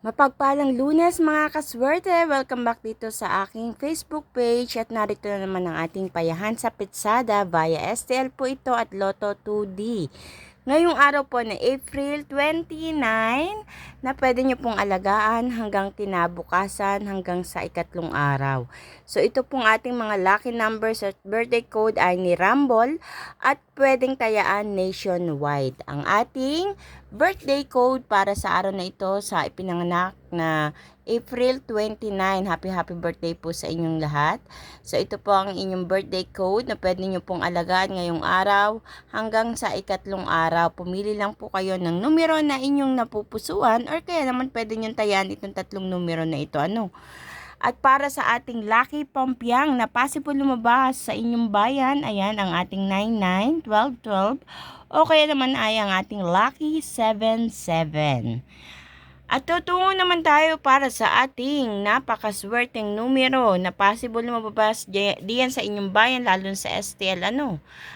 Mapagpalang Lunes mga kaswerte! Welcome back dito sa aking Facebook page at narito na naman ang ating payahan sa pitsada via STL po ito at Lotto 2D. Ngayong araw po na April 29 na pwede nyo pong alagaan hanggang kinabukasan hanggang sa ikatlong araw. So ito pong ating mga lucky numbers at birthday code ay ni Rumble at pwedeng tayaan nationwide. Ang ating birthday code para sa araw na ito sa ipinanganak na April 29. Happy birthday po sa inyong lahat. So ito po ang inyong birthday code na pwede nyo pong alagaan ngayong araw hanggang sa ikatlong araw. Pumili lang po kayo ng numero na inyong napupusuan or kaya naman pwede nyo tayaan itong tatlong numero na ito. At para sa ating lucky pompiang na possible lumabas sa inyong bayan, ayan ang ating 99, 12, 12 o kaya naman ay ang ating lucky 77. At tutungo naman tayo para sa ating napakaswerteng numero na possible lumabas diyan sa inyong bayan lalo sa STL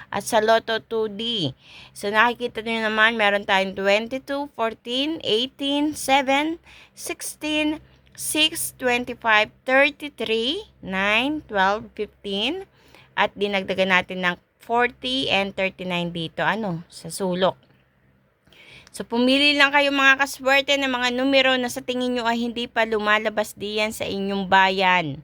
at sa Lotto 2D. So nakikita niyo naman meron tayong 22, 14, 18, 7, 16, 6, 25, 33, 9, 12, 15 at dinagdagan natin ng 40 and 39 dito sa sulok. So, pumili lang kayo mga kaswerte ng mga numero na sa tingin nyo ay hindi pa lumalabas diyan sa inyong bayan.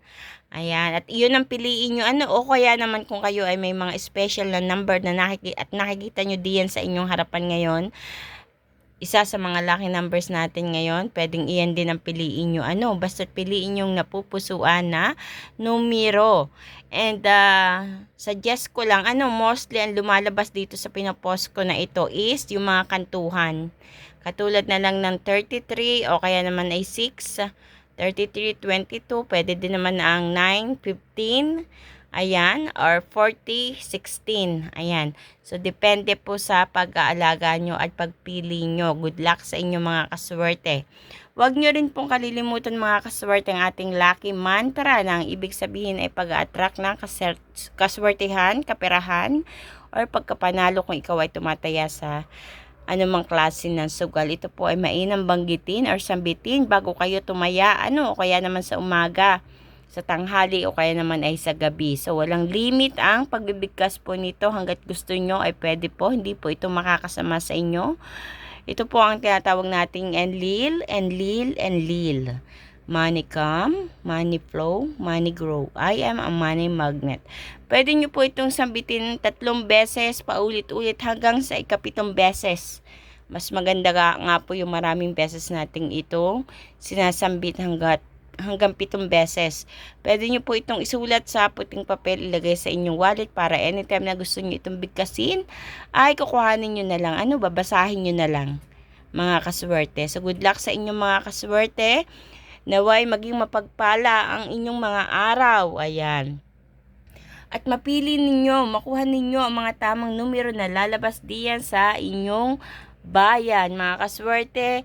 Ayan. At iyon ang piliin nyo. O kaya naman kung kayo ay may mga special na number na nakikita nyo diyan sa inyong harapan ngayon. Isa sa mga lucky numbers natin ngayon, pwedeng iyan din ang piliin nyo. Basta piliin yung napupusuan na numero. And suggest ko lang, mostly ang lumalabas dito sa pinapost ko na ito is yung mga kantuhan. Katulad na lang ng 33 o kaya naman ay 6, 33, 22, pwede din naman ang 9, 15, ayan, or 40, 16. Ayan. So, depende po sa pag-aalaga nyo at pagpili nyo. Good luck sa inyong mga kaswerte. Huwag nyo rin pong kalilimutan mga kaswerte ang ating lucky mantra na ang ibig sabihin ay pag-attract ng kaswertehan, kaperahan, or pagkapanalo kung ikaw ay tumataya sa anumang klase ng sugal. Ito po ay mainam banggitin or sambitin bago kayo tumaya, o kaya naman sa umaga, sa tanghali o kaya naman ay sa gabi. So, walang limit ang pagbibigkas po nito hanggat gusto nyo ay pwede po. Hindi po ito makakasama sa inyo. Ito po ang tinatawag nating enlil, enlil, enlil. Money come, money flow, money grow. I am a money magnet. Pwede nyo po itong sambitin 3 beses, paulit-ulit hanggang sa 7 beses. Mas maganda nga po yung maraming beses nating itong sinasambit hanggang 7 beses. Pwede nyo po itong isulat sa puting papel, ilagay sa inyong wallet para anytime na gusto nyo itong bigkasin, ay kukuhanin nyo na lang. Babasahin nyo na lang, mga kaswerte. So, good luck sa inyong mga kaswerte. Naway maging mapagpala ang inyong mga araw. Ayan. At mapili ninyo, makuha ninyo ang mga tamang numero na lalabas diyan sa inyong bayan, mga kaswerte.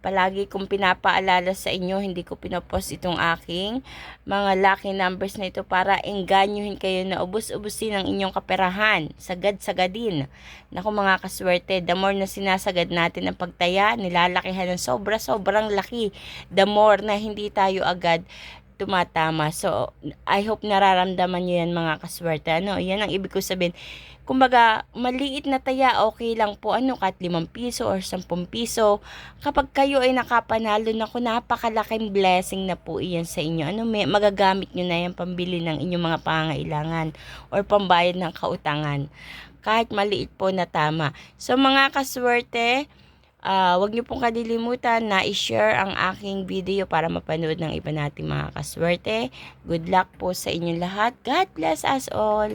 Palagi kong pinapaalala sa inyo, hindi ko pinopost itong aking mga lucky numbers na ito para engganyohin kayo na ubus-ubusin ang inyong kaperahan. Sagad-sagadin. Naku mga kaswerte, the more na sinasagad natin ang pagtaya, nilalakihan ng sobrang laki. The more na hindi tayo agad tumatama. So, I hope nararamdaman nyo yan mga kaswerte. Yan ang ibig ko sabihin. Kumbaga, maliit na taya, okay lang po, kahit 5 piso or 10 piso. Kapag kayo ay nakapanalo na napakalaking blessing na po iyan sa inyo. Magagamit nyo na yan pambili ng inyong mga pangangailangan or pambayad ng kautangan. Kahit maliit po na tama. So, mga kaswerte, huwag niyo pong kalilimutan na i-share ang aking video para mapanood ng iba nating mga kaswerte. Good luck po sa inyong lahat. God bless us all.